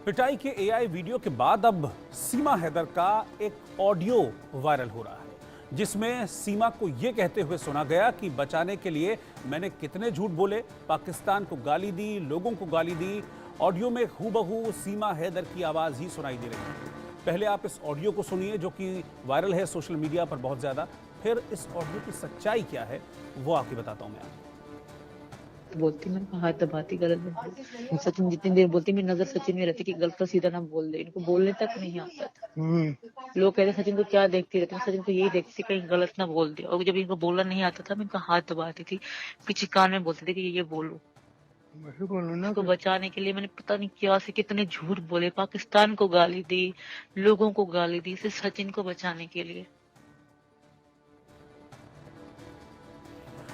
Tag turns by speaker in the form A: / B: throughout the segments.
A: पिटाई के AI video के बाद अब सीमा हैदर का एक ऑडियो वायरल हो रहा है जिसमें सीमा को यह कहते हुए सुना गया कि बचाने के लिए मैंने कितने झूठ बोले, पाकिस्तान को गाली दी, लोगों को गाली दी। ऑडियो में हूबहू सीमा हैदर की आवाज ही सुनाई दे रही है। पहले आप इस ऑडियो को सुनिए जो कि वायरल है सोशल मीडिया पर बहुत ज्यादा, फिर इस ऑडियो की सच्चाई क्या है वो आपको बताता हूं मैं आपको।
B: बोलती मैं हाँ दबाती गलत बोल सचिन जितनी देर बोलती मेरी नजर सचिन में रहती कि गलत तो सीधा ना बोल दे, इनको बोलने तक नहीं आता था। लोग कहते सचिन को क्या देखती रहती, मैं सचिन को यही देखती थी कहीं गलत ना बोल दे। और जब इनको बोलना नहीं आता था मैं इनका हाथ दबाती थी, पीछे कान में बोलती थी कि ये बोलो। उसको बचाने के लिए मैंने पता नहीं क्या से कितने झूठ बोले, पाकिस्तान को गाली दी, लोगों को गाली दी, सिर्फ सचिन को बचाने के लिए।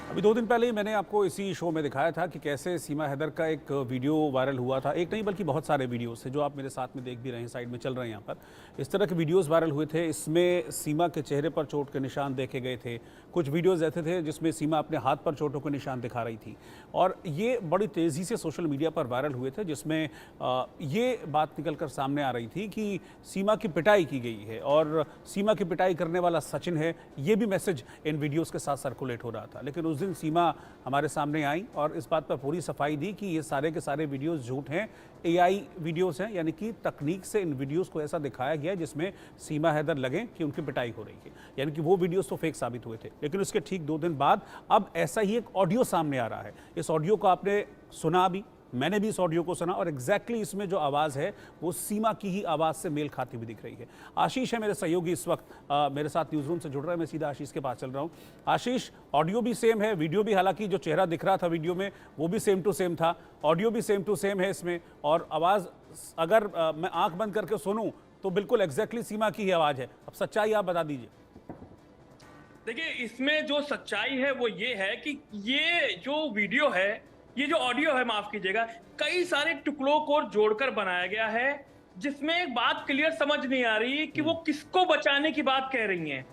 A: अभी 2 दिन पहले ही मैंने आपको इसी शो में दिखाया था कि कैसे सीमा हैदर का एक वीडियो वायरल हुआ था। एक नहीं बल्कि बहुत सारे वीडियोस थे जो आप मेरे साथ में देख भी रहे हैं, साइड में चल रहे हैं यहाँ पर। इस तरह के वीडियोस वायरल हुए थे। इसमें सीमा के चेहरे पर चोट के निशान देखे गए थे। कुछ वीडियोस ऐसे थे जिसमें सीमा अपने हाथ पर चोटों के निशान दिखा रही थी और ये बड़ी तेज़ी से सोशल मीडिया पर वायरल हुए थे, जिसमें ये बात निकल कर सामने आ रही थी कि सीमा की पिटाई की गई है और सीमा की पिटाई करने वाला सचिन है। ये भी मैसेज इन वीडियोज़ के साथ सर्कुलेट हो रहा था। लेकिन उस दिन सीमा हमारे सामने आई और इस बात पर पूरी सफाई दी कि ये सारे के सारे वीडियोस झूठ हैं, एआई वीडियोस हैं, यानी कि तकनीक से इन वीडियोस को ऐसा दिखाया गया है जिसमें सीमा हैदर लगे कि उनकी पिटाई हो रही है, यानी कि वो वीडियोस तो फेक साबित हुए थे। लेकिन उसके ठीक 2 दिन बाद अब ऐसा ही एक ऑडियो सामने आ रहा है। इस ऑडियो को आपने सुना भी, मैंने भी इस ऑडियो को सुना और एग्जैक्टली इसमें जो आवाज़ है वो सीमा की ही आवाज़ से मेल खाती हुई दिख रही है। आशीष है मेरे सहयोगी इस वक्त, मेरे साथ न्यूज़ रूम से जुड़ रहा है। मैं सीधा आशीष के पास चल रहा हूँ। आशीष, ऑडियो भी सेम है, वीडियो भी, हालांकि जो चेहरा दिख रहा था वीडियो में वो भी सेम टू सेम था, ऑडियो भी सेम टू सेम है इसमें, और आवाज़ अगर मैं आंख बंद करके सुनूँ तो बिल्कुल एग्जैक्टली सीमा की ही आवाज़ है। अब सच्चाई आप बता दीजिए।
C: देखिए, इसमें जो सच्चाई है वो ये है कि ये जो वीडियो है, ये जो ऑडियो है, माफ कीजिएगा, कई सारे टुकड़ों को जोड़कर बनाया गया है, जिसमें एक बात क्लियर समझ नहीं आ रही कि वो किसको बचाने की बात कह रही हैं।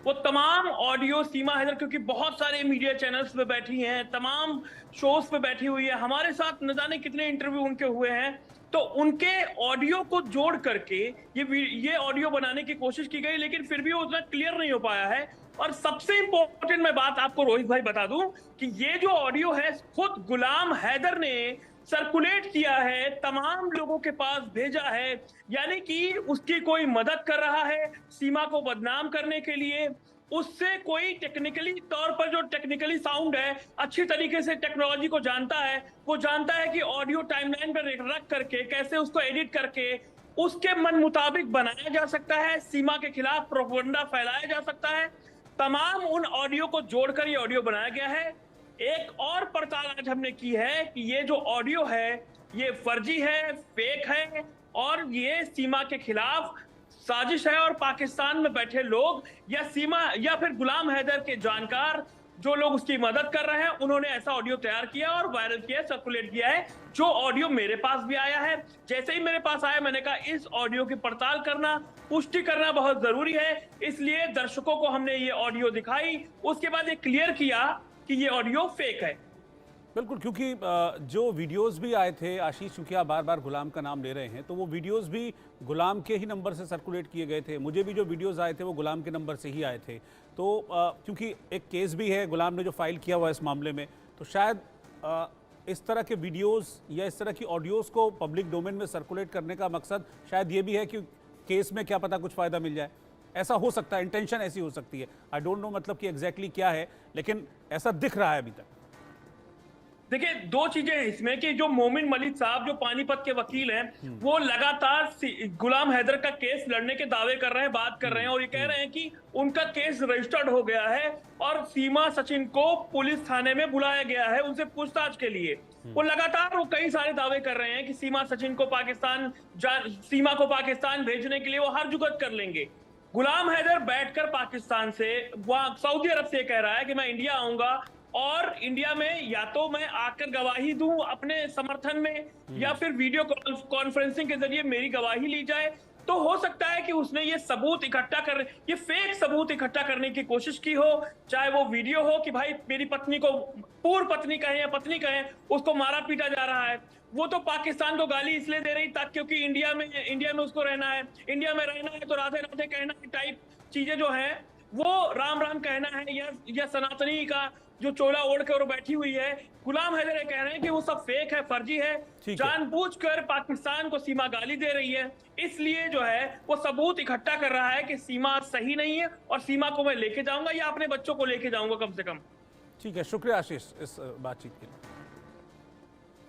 C: वो तमाम ऑडियो सीमा हैदर, क्योंकि बहुत सारे मीडिया चैनल्स पे बैठी हैं, तमाम शोज पे बैठी हुई है, हमारे साथ न जाने कितने इंटरव्यू उनके हुए हैं, तो उनके ऑडियो को जोड़ करके ये ऑडियो बनाने की कोशिश की गई, लेकिन फिर भी वो उतना क्लियर नहीं हो पाया है। और सबसे इंपॉर्टेंट मैं बात आपको रोहित भाई बता दूं कि ये जो ऑडियो है खुद गुलाम हैदर ने सर्कुलेट किया है, तमाम लोगों के पास भेजा है, यानी कि उसकी कोई मदद कर रहा है सीमा को बदनाम करने के लिए। उससे कोई टेक्निकली तौर पर, जो टेक्निकली साउंड है, अच्छी तरीके से टेक्नोलॉजी को जानता है, वो जानता है कि ऑडियो टाइमलाइन पर रख करके कैसे उसको एडिट करके उसके मन मुताबिक बनाया जा सकता है, सीमा के खिलाफ प्रोपेगेंडा फैलाया जा सकता है। तमाम उन ऑडियो को जोड़कर ये ऑडियो बनाया गया है। एक और पड़ताल आज हमने की है कि ये जो ऑडियो है ये फर्जी है, फेक है, और ये सीमा के खिलाफ साजिश है, और पाकिस्तान में बैठे लोग या सीमा या फिर गुलाम हैदर के जानकार जो लोग उसकी मदद कर रहे हैं, उन्होंने ऐसा ऑडियो तैयार किया और वायरल किया, सर्कुलेट किया है। जो ऑडियो मेरे पास भी आया है, जैसे ही मेरे पास आया मैंने कहा इस ऑडियो की पड़ताल करना, पुष्टि करना बहुत जरूरी है, इसलिए दर्शकों को हमने ये ऑडियो दिखाई। उसके बाद ये क्लियर किया कि ये ऑडियो फेक है।
A: बिल्कुल, क्योंकि जो वीडियोस भी आए थे आशीष, क्योंकि आप बार बार गुलाम का नाम ले रहे हैं, तो वो वीडियोस भी गुलाम के ही नंबर से सर्कुलेट किए गए थे। मुझे भी जो वीडियोस आए थे वो गुलाम के नंबर से ही आए थे। तो क्योंकि एक केस भी है, गुलाम ने जो फाइल किया हुआ है इस मामले में, तो शायद इस तरह के वीडियोस या इस तरह की ऑडियोज़ को पब्लिक डोमेन में सर्कुलेट करने का मकसद शायद ये भी है कि केस में क्या पता कुछ फ़ायदा मिल जाए। ऐसा हो सकता है, इंटेंशन ऐसी हो सकती है। आई डोंट नो मतलब कि एग्जैक्टली क्या है, लेकिन ऐसा दिख रहा है अभी तक।
C: देखिए, 2 चीजें हैं इसमें कि जो मोमिन मलिक साहब जो पानीपत के वकील हैं, वो लगातार गुलाम हैदर का केस लड़ने के दावे कर रहे हैं, बात कर रहे हैं, और ये कह रहे हैं कि उनका केस रजिस्टर्ड हो गया है और सीमा सचिन को पुलिस थाने में बुलाया गया है उनसे पूछताछ के लिए। वो लगातार कई सारे दावे कर रहे हैं कि सीमा को पाकिस्तान भेजने के लिए वो हर जुगत कर लेंगे। गुलाम हैदर बैठकर पाकिस्तान से, वहां सऊदी अरब से कह रहा है कि मैं इंडिया आऊंगा और इंडिया में या तो मैं आकर गवाही दूं अपने समर्थन में, या फिर वीडियो कॉन्फ्रेंसिंग के जरिए मेरी गवाही ली जाए। तो हो सकता है कि उसने ये सबूत इकट्ठा कर, ये फेक सबूत इकट्ठा करने की कोशिश की हो, चाहे वो वीडियो हो कि भाई मेरी पत्नी को, पूर्व पत्नी कहें या पत्नी कहें, उसको मारा पीटा जा रहा है। वो तो पाकिस्तान को गाली इसलिए दे रही ताकि, क्योंकि इंडिया में उसको रहना है, इंडिया में रहना है तो राधे राधे कहना है टाइप चीजें जो है, वो राम राम कहना है, या सनातनी का जो चोला ओढ़ कर बैठी हुई है, गुलाम हैदर ये कह रहे हैं कि वो सब फेक है, फर्जी है,
A: ठीक है।
C: जानबूझकर पाकिस्तान को सीमा गाली दे रही है, इसलिए जो है वो सबूत इकट्ठा कर रहा है कि सीमा सही नहीं है और सीमा को मैं लेके जाऊंगा या अपने बच्चों को लेके जाऊंगा कम से कम।
A: ठीक है, शुक्रिया आशीष इस बातचीत के लिए।